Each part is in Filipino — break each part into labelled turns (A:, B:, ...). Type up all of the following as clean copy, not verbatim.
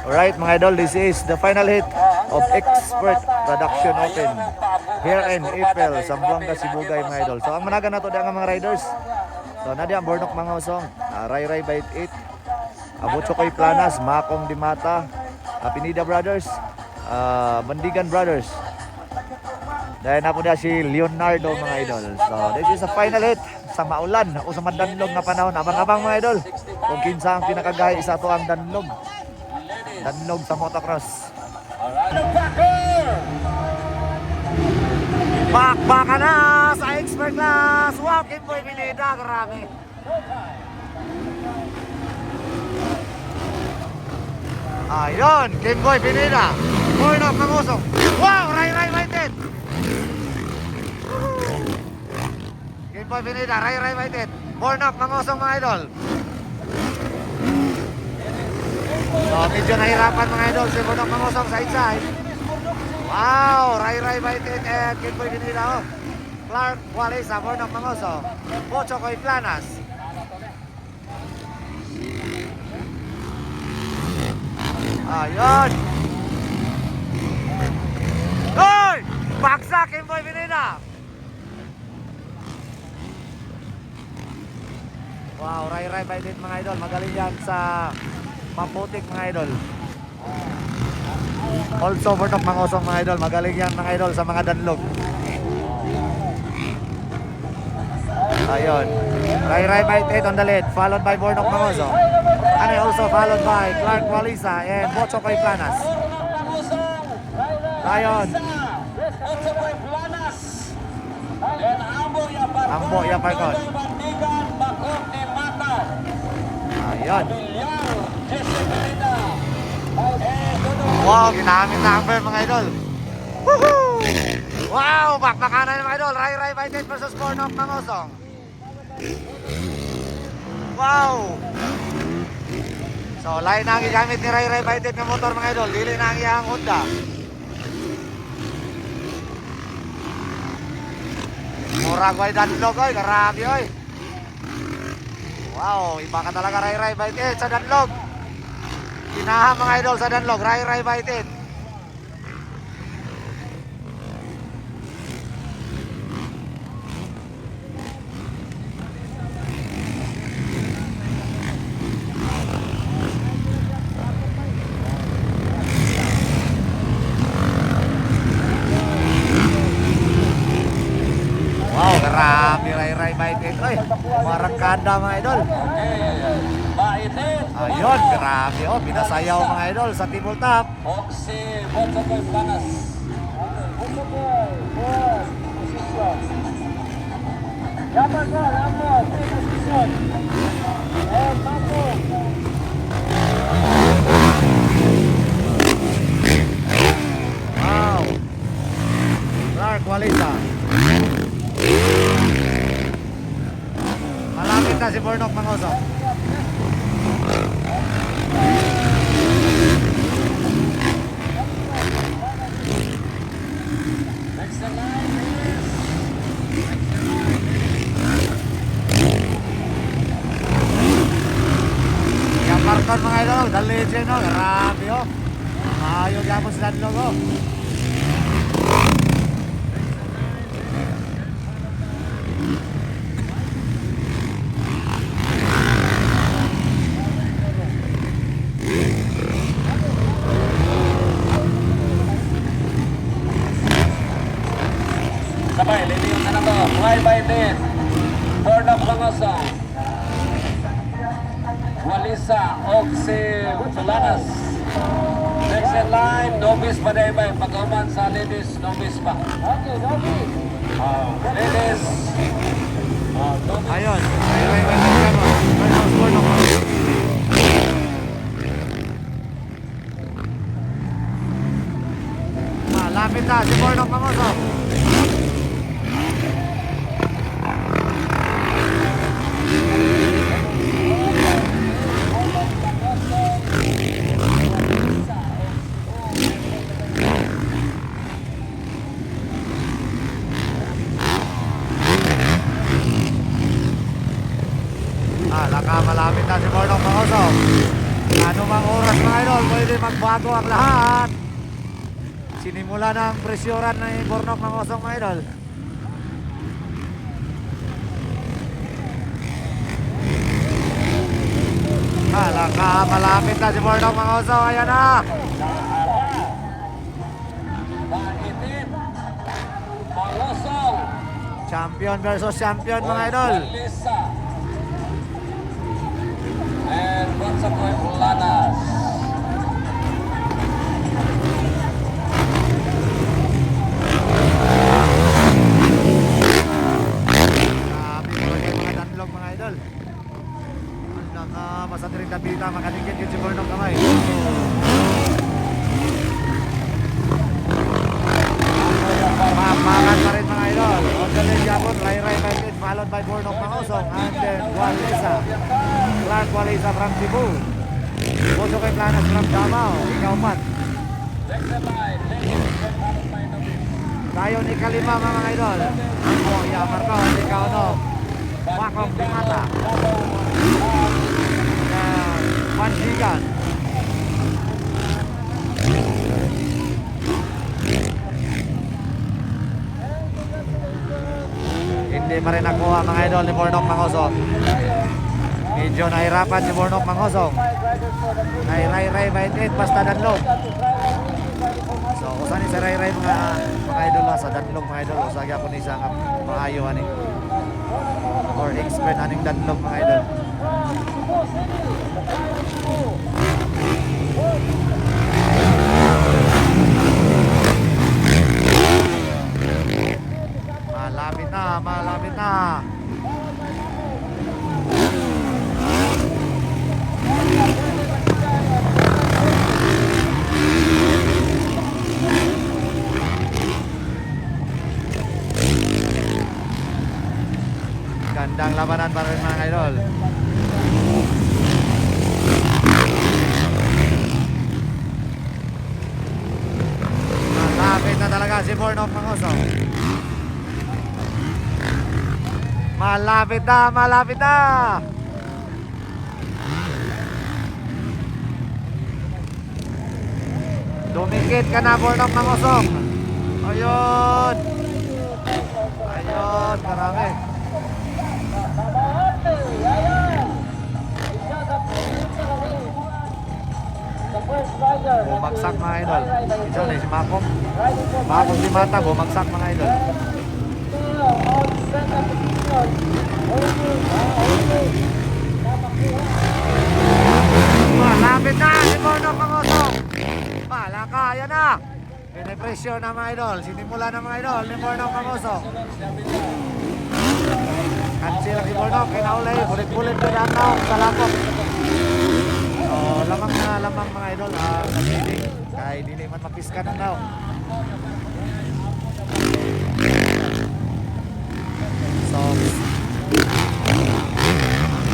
A: Alright mga idol, this is the final hit of Expert Production Open here in April, Zamboanga, Sibugay mga idol. So ang managan na to ang mga riders. So nadi ang Bornok mga usong, Ray Ray Bite 8, Abutsokoy Planas, Makong Dimata, Pinida Brothers, Bandigan Brothers. Dahil na po na si Leonardo mga idol. So this is the final hit sa maulan o sa madanlog na panahon. Abang-abang mga idol kung kinsa ang pinakagay isa to ang danlog. Danlog sa motocross. Bakbaka na sa expert class. Wow, Kimboy Pineda, grabe. Ayun, Kimboy Pineda. Bornok Mangusong. Wow, Ray Ray Whited. Kimboy Pineda, Ray Ray Whited. Bornok Mangusong mga idol. So medyo nahirapan mga idol si Bornok Mangusong sa inside. Wow, Ray Ray Whited and Kimboy Pineda. Oh. Clark Walesa, Bornok Mangusong. Butsokoy Planas. Ayun. Hoy! Baksak Kimboy Pineda. Wow, Ray Ray Whited mga idol. Magaling yan sa Maputik mga idol. Also Bornok Mangusong mga idol. Magaling yan mga idol sa mga danlog. Ayun. Ray Ray Whited on the lead, followed by Bornok Mangusong. And also followed by Clark Walesa and Butsokoy Planas. Ayun. Ambo Yaparkon. Ayun. Wow, ginamit number mga idol. Woohoo! Wow, bakbakanan mga idol. Ray Ray Whited versus Bornok Mangusong. Wow! So, lain na ang igamit ni Ray Ray Whited ng motor mga idol. Dili na ang iyang Honda. Murag way danlog oy, grabe oy. Wow, iba ka talaga Ray Ray Whited sa danlog. Kinahang mga idol sa danlog, Ray Ray Whited. Wow, grabe Ray Ray Whited oy. Marangkada mga idol. Ayun, grabe oh, pinasayaw mga idol sa table top.
B: Oxy, Butsokoy Planas. Butsokoy, position. Yaman ko, Lambo, position. And Mako.
A: Wow. Clark Walesa. Malapit na si Bornok Mangusong.
B: Next in line is
A: Yaparkon mga idol, the legend oh, grabe oh. Ayun yapon sa danlog oh.
B: sabay, liliw na to. Ray Whited, Bornok Mangusong. Walesa, Oxy, Planas. Next in line, Nobis Padaybay. Pag-uman sa ladies, Nobis pa. Okay, Nobis. Ladies. Nobis.
A: Ayun, Ray Ray Whited versus Bornok Mangusong. Malapit na si Bornok Mangusong. Malapit na si Bornok Mangusong. Ano mang oras mga idol, pwede magbago ang lahat. Sinimula ng presyoran ng Bornok mga Osong mga idol. Malapit na si Bornok mga Osong. Ayan na.
B: Baitin. Mangosong.
A: Champion versus champion mga idol.
B: Lisa. And what's up with Lanas?
A: Grabe mga danlog mga idol. Basta rin nabita, makaligid yun si Bornok kamay. Mapakan pa rin mga idol. On the lane yapon, Ray Baitin, followed by Bornok Mangosong. And then Walisa. Clark Walisa from Cebu. Puso kay Planas from Davao. Ikaw man. Tayo ni kalima mga idol. Ako, Yamarko, ikaw no. Wakong Dimata. Pansigan. Hindi pa rin nakuha mga idol ni Bornok Mangosong. Medyo nahirapan si Bornok Mangosong. Ray Baitin basta danlog. So usa ni si Ray mga idol sa danlog mga idol. Usa gyapon ni isa nga maayo ani. Or expert aning danlog mga idol. Malapit na. Gandang labanan pa rin mga idol. Malapit na talaga si Bornok Mangosong. Malapit na. Dumikit ka na Bornok Mangosong. Ayun, marami. Bumagsak mga idol. Isa na si Makong si Mata, bumagsak mga idol. Malapit na si Bornok Mangosong. Malaka, yan na. Pinipresyo na mga idol. Sinimula na mga idol ni Bornok Mangosong. Cancel si Bornok, kinaulay. Kulit-kulit na dataw sa lapok. So, lamang mga idol. Nasilig. Kahit hindi man mapiska na daw. So,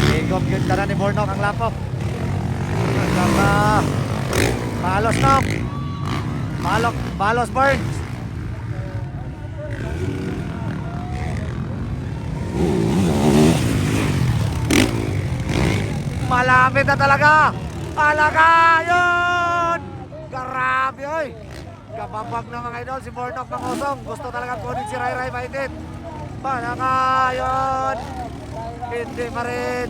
A: higop yun ka na ni Bornok ang lapok. Balos nok. Balos Burns. Malapit na talaga. Yun. Grabe oy. Kababag na mga idol si Bornok Mangosong. Gusto talaga kunin si Ray Baitin. Yun. Hindi pa rin.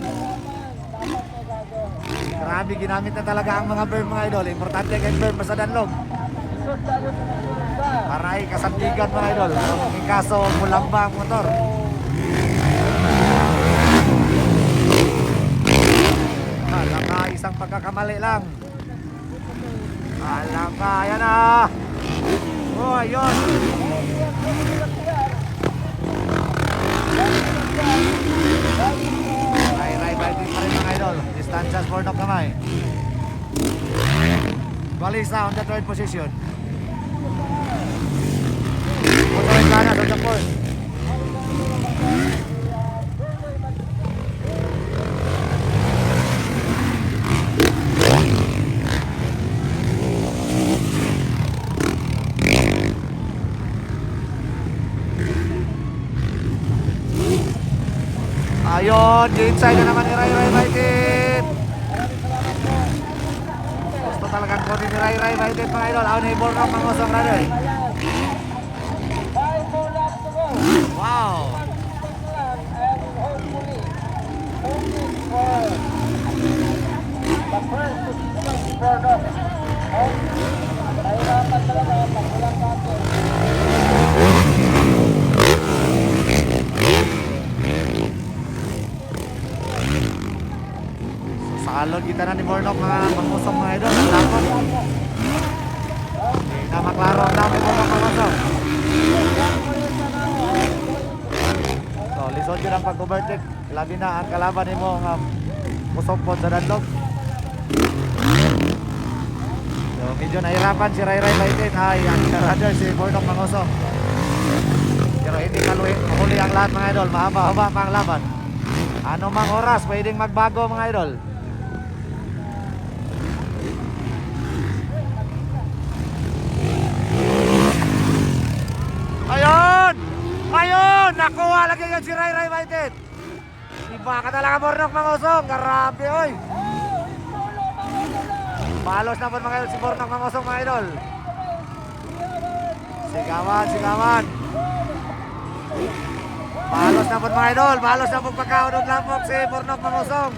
A: Grabe, ginamit na talaga ang mga berm mga idol. Importante kay berm sa danlog. Para ay kasandigan mga idol. Kung kaso mulamba ang motor. Isang pagkakamali lang. Yan na. Oh, ayun. Ray Baitin pa rin mga idol. Distansya Bornok kamay. Walisa on the third position. Motorin Planas on the fourth. Ayun, inside na naman ni Ray Baitin. Gusto talagang kunin ni Ray Ray Maitit mga idol. Ako ni Bornok Mangosong brother.
B: 5 more laps to go.
A: Wow.
B: And hopefully, hoping for the first position si Bornok. Nahirapan talaga pag walang kapit.
A: Sa kalod kita na ni Bornok mga Mangosong mga idol. Ang lakot. Hindi na maklaro ang dami Bornok Mangosong. So, lisod yun ang pag-overtake. Labi na ang kalaban ni mo nga musopod sa dadlog. So, medyo nahirapan si Ray Ray Maitit. Ay, ang brother si Bornok Mangosong. Pero hindi mahuli ang lahat mga idol. Mahaba-haba pa ang laban. Ano mang oras, pwedeng magbago mga idol. Ayun! Ayun! Nakuha lagi yan si Ray Ray Maitit. Iba ka talaga Bornok Mangosong. Grabe oy. Palos na po mga idol si Bornok Mangosong mga idol. Sigawan, sigawan. Palos na po mga idol. Palos na po pagkaunod lamok si Bornok Mangosong.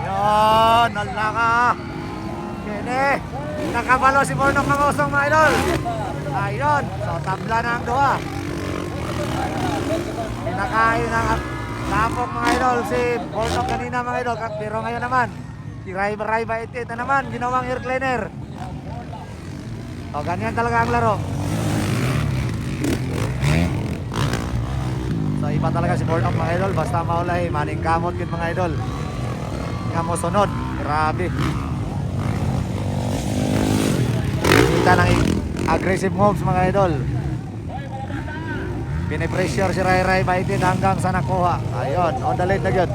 A: Ayun, nalaka. Kini, nakabalo si Bornok Mangosong mga idol. Ayun, so tabla na ang duha. Pinakain ng tapok mga idol si Bornok kanina mga idol. Pero ngayon naman, si Ray Ray Maitit na naman, ginawang air cleaner. O, ganyan talaga ang laro. So, iba talaga si Bornok mga idol. Basta maulay, maning kamot yun mga idol. Nga mo sunod, grabe. Kita ng aggressive moves mga idol. Pinipressure si Ray Ray Maitit hanggang sa nakuha. Ayun, on the lane na yun.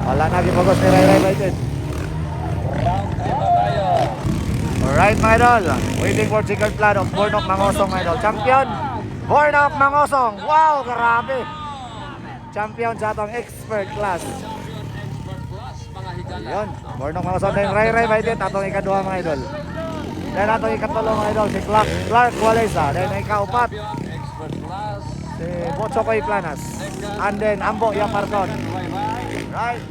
A: Wala na gipagos ni Ray Ray Maitit. Alright mga idol, waiting for second plan of Bornok Mangosong mga idol. Champion, Bornok Mangosong. Wow, grabe. Champion sa atong expert class. Ayun, Bornok Mangosong na yung Ray Ray Maitit. Atong ikaduha mga idol. Then atong ikatulo mga idol, si Clark Walesa. Then ikaupat, si Bochokoy Planas. And then Ambo Yaparton. Right.